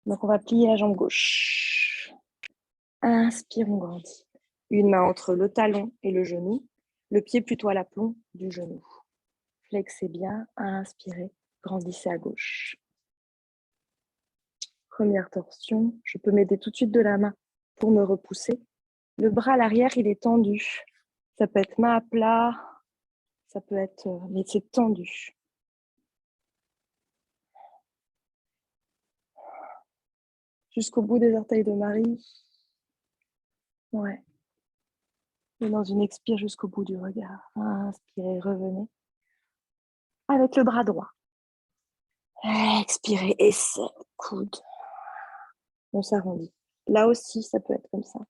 Donc, on va plier la jambe gauche. Inspire, on grandit. Une main entre le talon et le genou. Le pied plutôt à l'aplomb du genou. Flexez bien. Inspirez. Grandissez à gauche. Première torsion. Je peux m'aider tout de suite de la main pour me repousser. Le bras à l'arrière, il est tendu. Ça peut être main à plat. Ça peut être... mais c'est tendu. Jusqu'au bout des orteils de Marie. Ouais. Et dans une expire jusqu'au bout du regard. Inspirez, revenez. Avec le bras droit. Expirez, aisselle, coude. On s'arrondit. Là aussi, ça peut être comme ça.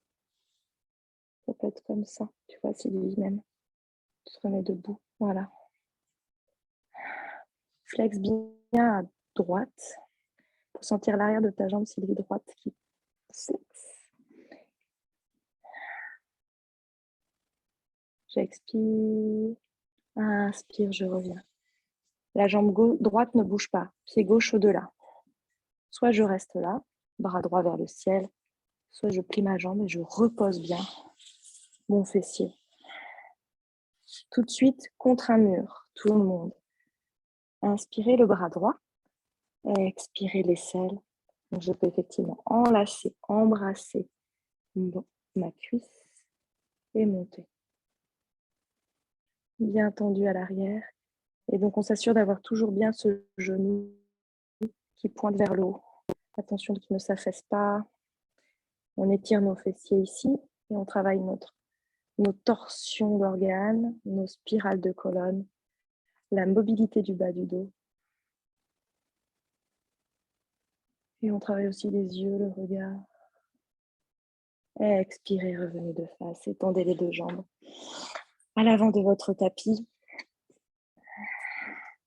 Ça peut être comme ça. Tu vois, Sylvie, même. Tu te remets debout. Voilà. Flex bien à droite. Pour sentir l'arrière de ta jambe, Sylvie, droite qui flex. J'expire. Inspire, je reviens. La jambe droite ne bouge pas. Pied gauche au-delà. Soit je reste là, bras droit vers le ciel, soit je plie ma jambe et je repose bien mon fessier. Tout de suite, contre un mur, tout le monde. Inspirez le bras droit. Expirez l'aisselle. Donc, je peux effectivement enlacer, embrasser ma cuisse et monter. Bien tendu à l'arrière. Et donc, on s'assure d'avoir toujours bien ce genou qui pointe vers le haut. Attention qu'il ne s'affaisse pas. On étire nos fessiers ici et on travaille nos torsions d'organes, nos spirales de colonne, la mobilité du bas du dos. Et on travaille aussi les yeux, le regard. Expirez, revenez de face, étendez les deux jambes. À l'avant de votre tapis,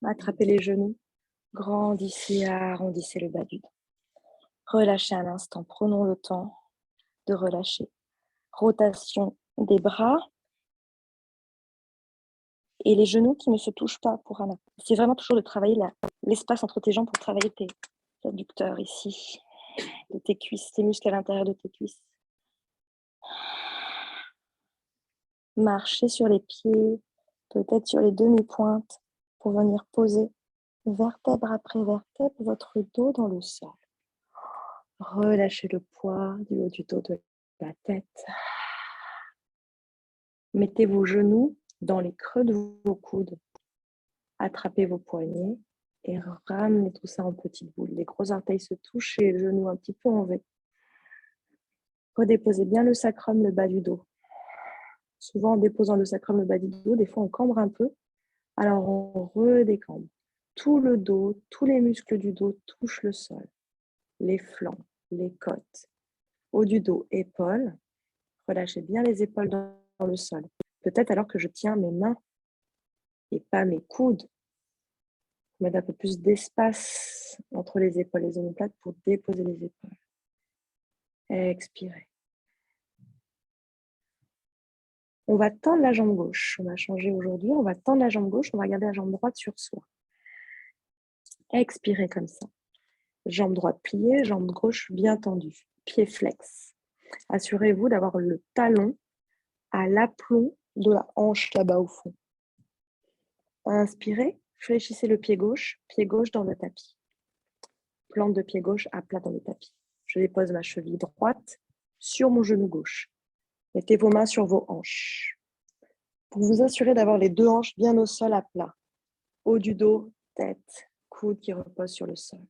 attrapez les genoux, grandissez, arrondissez le bas du dos. Relâchez un instant, prenons le temps de relâcher. Rotation des bras et les genoux qui ne se touchent pas pour Anna. C'est vraiment toujours de travailler l'espace entre tes jambes pour travailler tes adducteurs ici, de tes cuisses, tes muscles à l'intérieur de tes cuisses. Marchez sur les pieds, peut-être sur les demi-pointes pour venir poser vertèbre après vertèbre, votre dos dans le sol. Relâchez le poids du haut du dos de la tête. Mettez vos genoux dans les creux de vos coudes. Attrapez vos poignets et ramenez tout ça en petites boules. Les gros orteils se touchent et les genoux un petit peu en V. Redéposez bien le sacrum, le bas du dos. Souvent, en déposant le sacrum, le bas du dos, des fois on cambre un peu. Alors on redécambre. Tout le dos, tous les muscles du dos touchent le sol. Les flancs, les côtes, haut du dos, épaules. Relâchez bien les épaules dans le sol. Peut-être alors que je tiens mes mains et pas mes coudes. Mettre un peu plus d'espace entre les épaules et les omoplates pour déposer les épaules. Expirez. On va tendre la jambe gauche. On va changer aujourd'hui. On va tendre la jambe gauche. On va garder la jambe droite sur soi. Expirez comme ça. Jambe droite pliée, jambe gauche bien tendue. Pied flex. Assurez-vous d'avoir le talon à l'aplomb de la hanche là-bas au fond. Inspirez. Fléchissez le pied gauche dans le tapis. Plante de pied gauche à plat dans le tapis. Je dépose ma cheville droite sur mon genou gauche. Mettez vos mains sur vos hanches. Pour vous assurer d'avoir les deux hanches bien au sol à plat. Haut du dos, tête, coude qui repose sur le sol.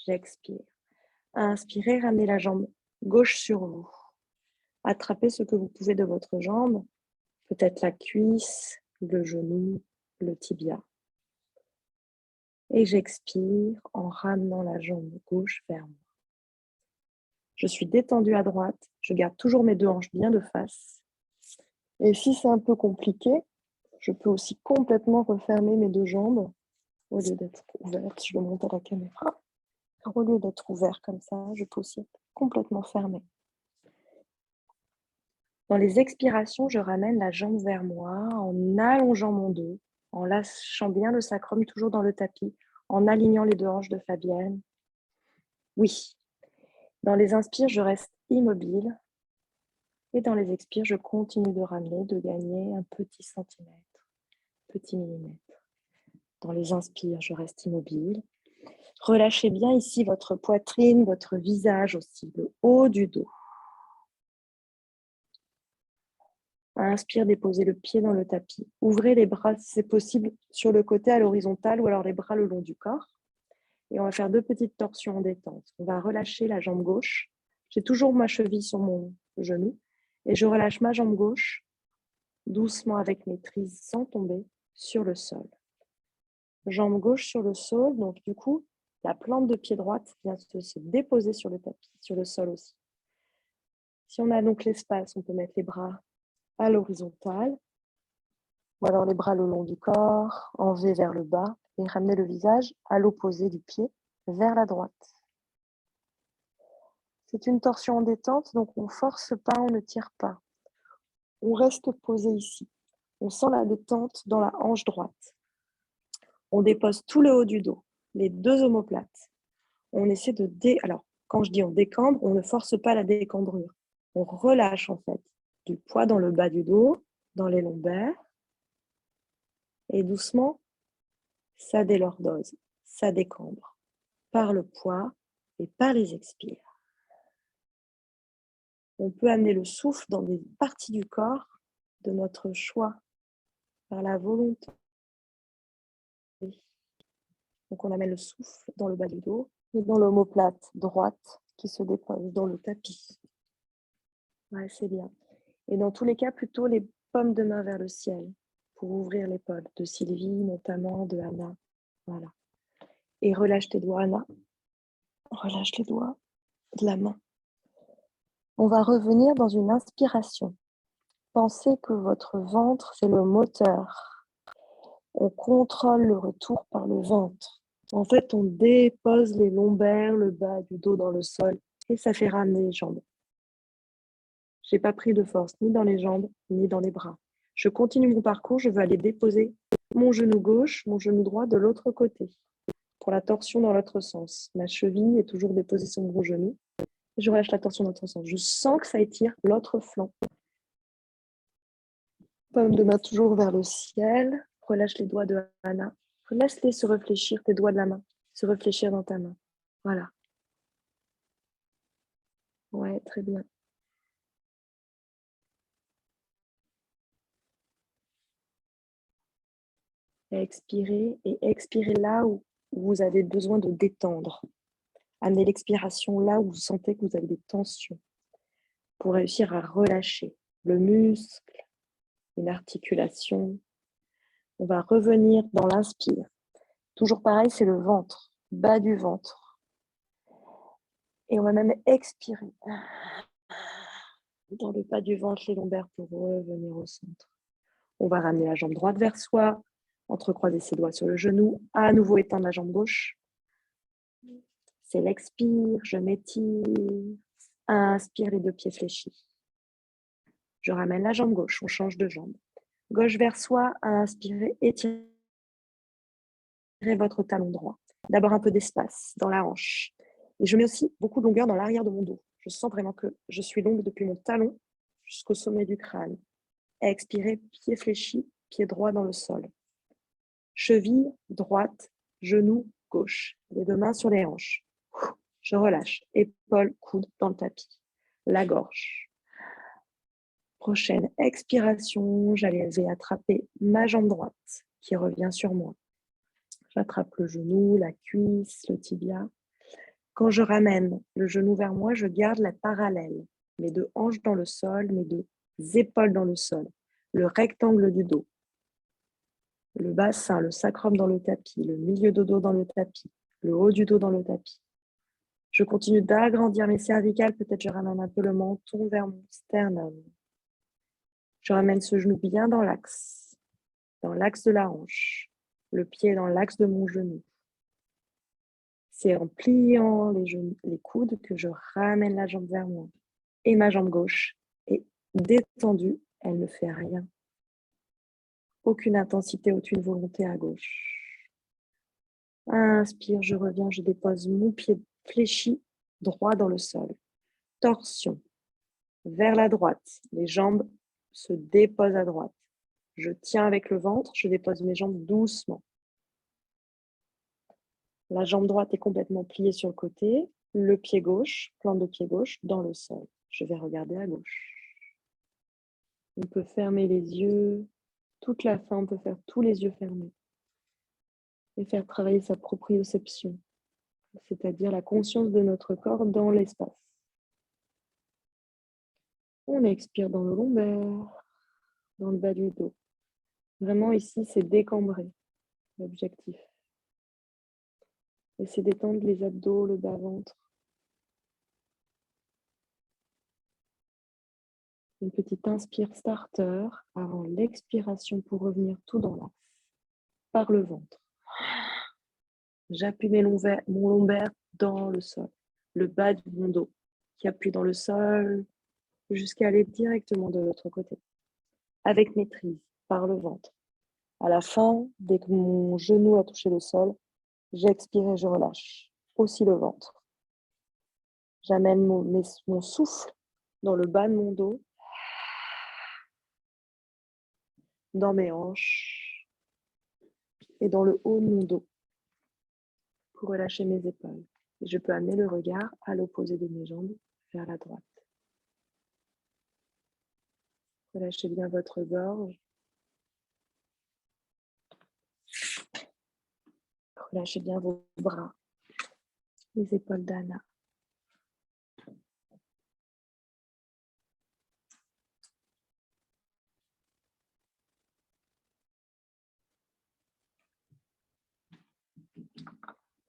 J'expire. Inspirez, ramenez la jambe gauche sur vous. Attrapez ce que vous pouvez de votre jambe. Peut-être la cuisse, le genou, le tibia. Et j'expire en ramenant la jambe gauche vers moi. Je suis détendue à droite. Je garde toujours mes deux hanches bien de face. Et si c'est un peu compliqué, je peux aussi complètement refermer mes deux jambes au lieu d'être ouverte. Je vais monter la caméra. Au lieu d'être ouvert comme ça, je peux aussi être complètement fermée. Dans les expirations, je ramène la jambe vers moi en allongeant mon dos, en lâchant bien le sacrum toujours dans le tapis, en alignant les deux hanches de Fabienne. Oui. Dans les inspires, je reste immobile. Et dans les expires, je continue de ramener, de gagner un petit centimètre, petit millimètre. Dans les inspires, je reste immobile. Relâchez bien ici votre poitrine, votre visage aussi, le haut du dos. Inspire, déposez le pied dans le tapis. Ouvrez les bras, si c'est possible, sur le côté à l'horizontale ou alors les bras le long du corps. Et on va faire deux petites torsions en détente. On va relâcher la jambe gauche. J'ai toujours ma cheville sur mon genou. Et je relâche ma jambe gauche, doucement avec maîtrise, sans tomber, sur le sol. Jambe gauche sur le sol, donc du coup, la plante de pied droite vient se déposer sur le tapis, sur le sol aussi. Si on a donc l'espace, on peut mettre les bras à l'horizontale, ou alors les bras le long du corps, en V vers le bas, et ramener le visage à l'opposé du pied, vers la droite. C'est une torsion en détente, donc on ne force pas, on ne tire pas. On reste posé ici. On sent la détente dans la hanche droite. On dépose tout le haut du dos, les deux omoplates. On essaie de Alors, quand je dis on décambre, on ne force pas la décambrure. On relâche en fait du poids dans le bas du dos, dans les lombaires. Et doucement, ça délordose, ça décambre par le poids et par les expires. On peut amener le souffle dans des parties du corps de notre choix, par la volonté. Donc on amène le souffle dans le bas du dos et dans l'omoplate droite qui se dépose dans le tapis. Ouais, c'est bien. Et dans tous les cas, plutôt les paumes de main vers le ciel pour ouvrir l'épaule, de Sylvie notamment, de Anna. Voilà. Et relâche tes doigts, Anna. Relâche les doigts de la main. On va revenir dans une inspiration. Pensez que votre ventre, c'est le moteur. On contrôle le retour par le ventre. En fait, on dépose les lombaires, le bas du dos dans le sol et ça fait ramener les jambes. Je n'ai pas pris de force ni dans les jambes, ni dans les bras. Je continue mon parcours, je veux aller déposer mon genou gauche, mon genou droit de l'autre côté pour la torsion dans l'autre sens. Ma cheville est toujours déposée sur mon gros genou. Je relâche la torsion dans l'autre sens. Je sens que ça étire l'autre flanc. Paume de main toujours vers le ciel. Relâche les doigts de Anna. Laisse-les se réfléchir, tes doigts de la main, se réfléchir dans ta main. Voilà. Ouais, très bien. Et expirez là où vous avez besoin de détendre. Amenez l'expiration là où vous sentez que vous avez des tensions pour réussir à relâcher le muscle, une articulation. On va revenir dans l'inspire. Toujours pareil, c'est le ventre, bas du ventre. Et on va même expirer dans le bas du ventre, les lombaires pour revenir au centre. On va ramener la jambe droite vers soi, entrecroiser ses doigts sur le genou, à nouveau étendre la jambe gauche. C'est l'expire, je m'étire. Inspire, les deux pieds fléchis. Je ramène la jambe gauche, on change de jambe. Gauche vers soi, inspirez, étirez votre talon droit. D'abord un peu d'espace dans la hanche. Et je mets aussi beaucoup de longueur dans l'arrière de mon dos. Je sens vraiment que je suis longue depuis mon talon jusqu'au sommet du crâne. Expirez, pied fléchi, pied droit dans le sol. Cheville droite, genou gauche. Les deux mains sur les hanches. Je relâche. Épaules, coudes dans le tapis. La gorge. Prochaine expiration, vais attraper ma jambe droite qui revient sur moi. J'attrape le genou, la cuisse, le tibia. Quand je ramène le genou vers moi, je garde la parallèle. Mes deux hanches dans le sol, mes deux épaules dans le sol. Le rectangle du dos. Le bassin, le sacrum dans le tapis, le milieu de dos dans le tapis, le haut du dos dans le tapis. Je continue d'agrandir mes cervicales. Peut-être je ramène un peu le menton vers mon sternum. Je ramène ce genou bien dans l'axe de la hanche. Le pied dans l'axe de mon genou. C'est en pliant les coudes que je ramène la jambe vers moi. Et ma jambe gauche est détendue, elle ne fait rien. Aucune intensité, aucune volonté à gauche. Inspire, je reviens, je dépose mon pied fléchi, droit dans le sol. Torsion, vers la droite. Les jambes se déposent à droite. Je tiens avec le ventre, je dépose mes jambes doucement. La jambe droite est complètement pliée sur le côté. Le pied gauche, plante de pied gauche, dans le sol. Je vais regarder à gauche. On peut fermer les yeux. Toute la fin, on peut faire tous les yeux fermés. Et faire travailler sa proprioception, c'est-à-dire la conscience de notre corps dans l'espace. On expire dans le lombaire, dans le bas du dos. Vraiment ici, c'est décambrer l'objectif. Et c'est d'étendre les abdos, le bas-ventre. Une petite inspire starter avant l'expiration pour revenir tout dans l'axe. Par le ventre. J'appuie mon lombaire dans le sol. Le bas de mon dos qui appuie dans le sol jusqu'à aller directement de l'autre côté. Avec maîtrise, par le ventre. À la fin, dès que mon genou a touché le sol, j'expire et je relâche. Aussi le ventre. J'amène mon souffle dans le bas de mon dos, dans mes hanches et dans le haut de mon dos pour relâcher mes épaules. Et je peux amener le regard à l'opposé de mes jambes, vers la droite. Relâchez bien votre gorge. Relâchez bien vos bras, les épaules d'Anna.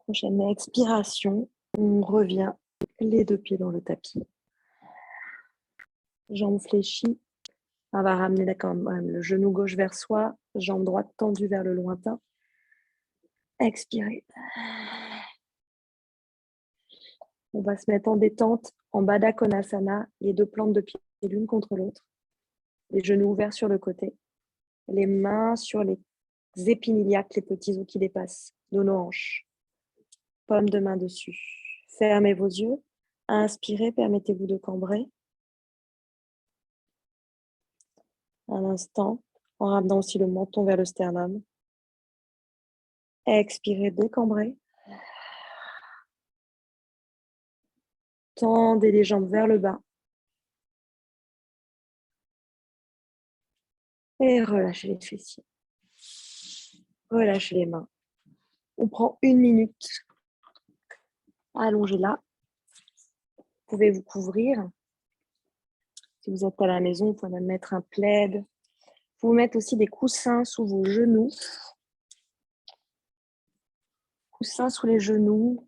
Prochaine expiration, on revient les deux pieds dans le tapis. Jambes fléchies. On va ramener quand même le genou gauche vers soi, jambe droite tendue vers le lointain. Expirez. On va se mettre en détente en Baddha Konasana, les deux plantes de pied l'une contre l'autre. Les genoux ouverts sur le côté. Les mains sur les épines iliaques, les petits os qui dépassent de nos hanches. Paume de main dessus. Fermez vos yeux. Inspirez, permettez-vous de cambrer. Un instant, en ramenant aussi le menton vers le sternum. Expirez, décambrez. Tendez les jambes vers le bas. Et relâchez les fessiers. Relâchez les mains. On prend 1 minute. Allongez là. Vous pouvez vous couvrir. Si vous êtes à la maison, vous pouvez même mettre un plaid. Vous pouvez mettre aussi des coussins sous vos genoux. Coussins sous les genoux.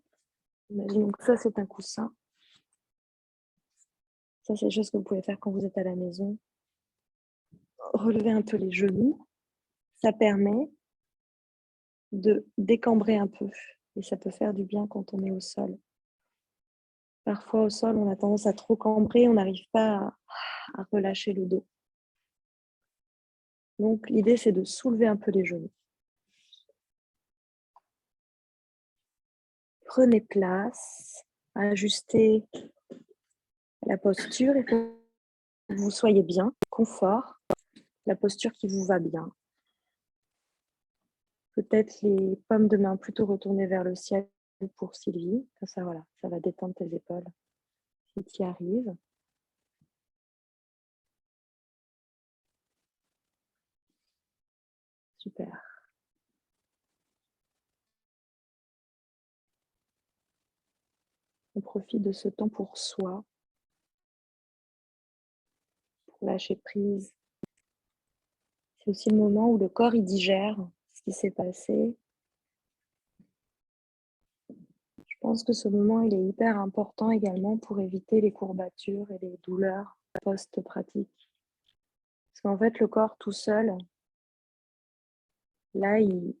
Imaginons que ça, c'est un coussin. Ça, c'est des choses que vous pouvez faire quand vous êtes à la maison. Relevez un peu les genoux. Ça permet de décambrer un peu. Et ça peut faire du bien quand on est au sol. Parfois, au sol, on a tendance à trop cambrer. On n'arrive pas à relâcher le dos. Donc, l'idée, c'est de soulever un peu les genoux. Prenez place. Ajustez la posture et que vous soyez bien, confort. La posture qui vous va bien. Peut-être les paumes de main plutôt retournées vers le ciel pour Sylvie. Comme ça, voilà, ça va détendre tes épaules. Si tu y arrives. Super. On profite de ce temps pour soi, pour lâcher prise. C'est aussi le moment où le corps il digère ce qui s'est passé. Je pense que ce moment il est hyper important également pour éviter les courbatures et les douleurs post-pratique. Parce qu'en fait, le corps tout seul, là, il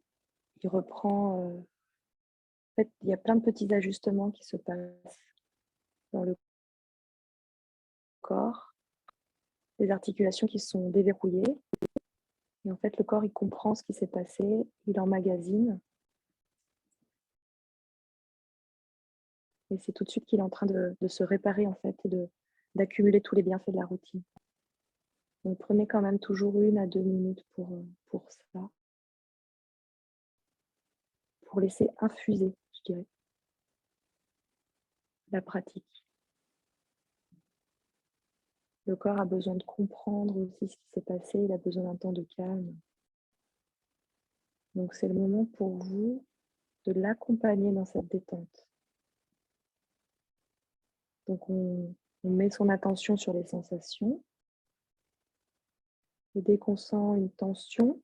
reprend. En fait, il y a plein de petits ajustements qui se passent dans le corps, des articulations qui sont déverrouillées. Et en fait, le corps, il comprend ce qui s'est passé, il emmagasine. Et c'est tout de suite qu'il est en train de se réparer, en fait, et d'accumuler tous les bienfaits de la routine. Donc, prenez quand même toujours 1 à 2 minutes pour ça. Pour laisser infuser, je dirais, la pratique. Le corps a besoin de comprendre aussi ce qui s'est passé, il a besoin d'un temps de calme. Donc, c'est le moment pour vous de l'accompagner dans cette détente. Donc, on met son attention sur les sensations. Et dès qu'on sent une tension,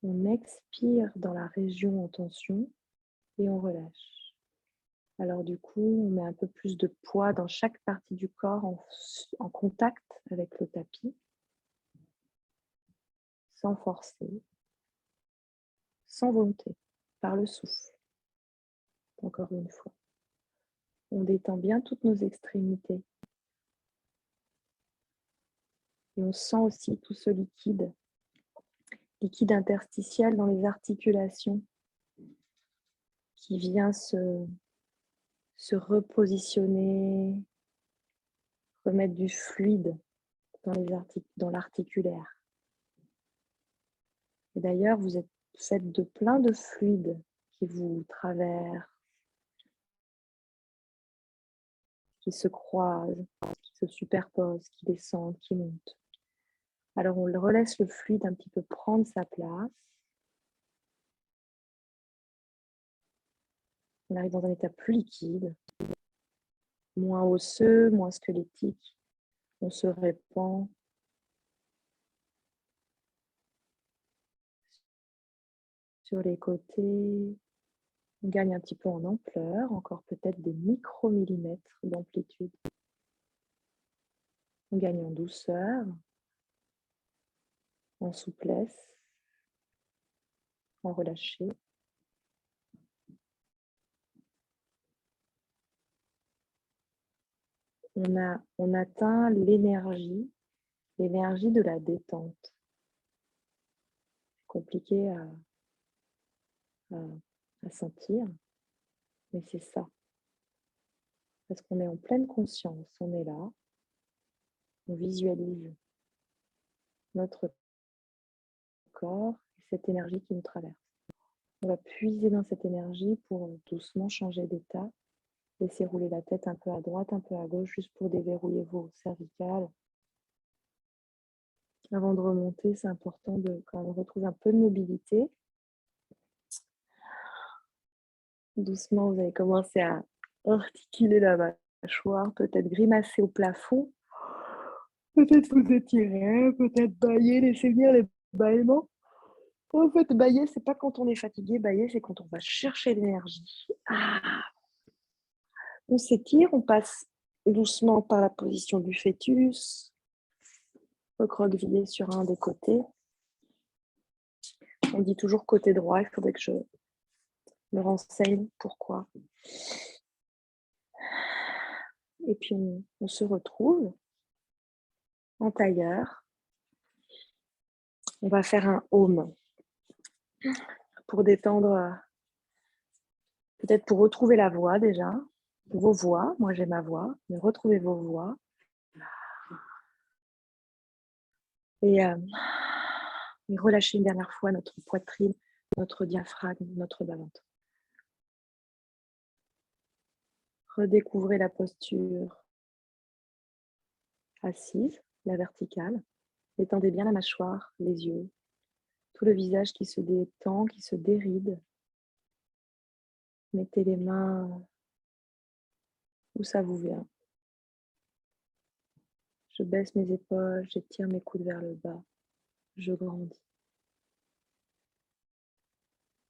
on expire dans la région en tension et on relâche. Alors du coup, on met un peu plus de poids dans chaque partie du corps en contact avec le tapis, sans forcer, sans volonté, par le souffle. Encore une fois. On détend bien toutes nos extrémités. Et on sent aussi tout ce liquide interstitiel dans les articulations qui vient se repositionner, remettre du fluide dans l'articulaire. Et d'ailleurs, vous êtes faite de plein de fluides qui vous traversent, qui se croisent, qui se superposent, qui descendent, qui montent. Alors on relaisse le fluide un petit peu prendre sa place. On arrive dans un état plus liquide, moins osseux, moins squelettique. On se répand. Sur les côtés, on gagne un petit peu en ampleur, encore peut-être des micromillimètres d'amplitude. On gagne en douceur, en souplesse, en relâché. On atteint l'énergie de la détente. C'est compliqué à sentir, mais c'est ça. Parce qu'on est en pleine conscience, on est là, on visualise notre corps et cette énergie qui nous traverse. On va puiser dans cette énergie pour doucement changer d'état. Laissez rouler la tête un peu à droite, un peu à gauche, juste pour déverrouiller vos cervicales. Avant de remonter, c'est important de quand même retrouver un peu de mobilité. Doucement, vous allez commencer à articuler la mâchoire, peut-être grimacer au plafond, peut-être vous étirer, peut-être bâiller, laisser venir les bâillements. En fait, bâiller, c'est pas quand on est fatigué, bâiller, c'est quand on va chercher l'énergie. On s'étire, on passe doucement par la position du fœtus, recroquevillé sur un des côtés. On dit toujours côté droit, il faudrait que je me renseigne pourquoi. Et puis on se retrouve en tailleur. On va faire un home pour détendre, peut-être pour retrouver la voix déjà, vos voix. Moi j'ai ma voix, mais retrouvez vos voix. Et relâchez une dernière fois notre poitrine, notre diaphragme, notre bas-ventre. Redécouvrez la posture assise, la verticale. Étendez bien la mâchoire, les yeux, tout le visage qui se détend, qui se déride. Mettez les mains où ça vous vient. Je baisse mes épaules, j'étire mes coudes vers le bas. Je grandis.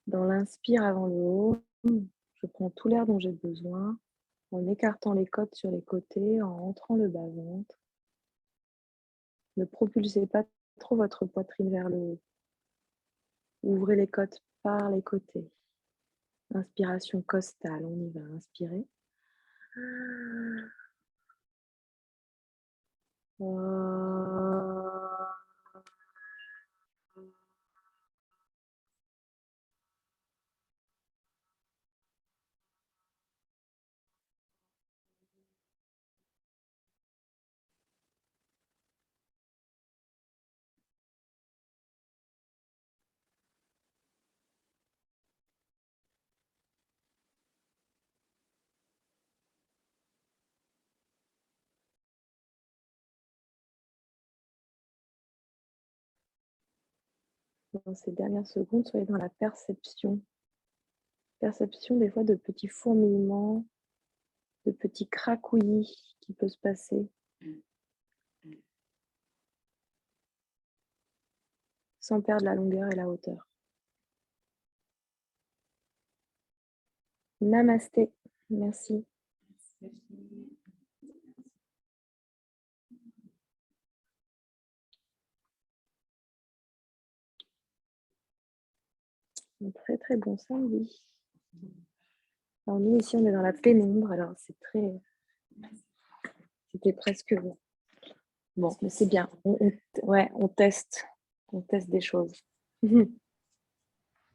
Dans l'inspire avant le haut, je prends tout l'air dont j'ai besoin, en écartant les côtes sur les côtés, en rentrant le bas-ventre. Ne propulsez pas trop votre poitrine vers le haut. Ouvrez les côtes par les côtés. Inspiration costale, on y va. Inspirez. Dans ces dernières secondes, soyez dans la perception. Perception des fois de petits fourmillements, de petits cracouillis qui peuvent se passer. Sans perdre la longueur et la hauteur. Namasté. Merci. Un très très bon samedi. Alors nous ici on est dans la pénombre, alors c'est très... C'était presque... Bon, mais c'est bien. Ouais, on teste des choses.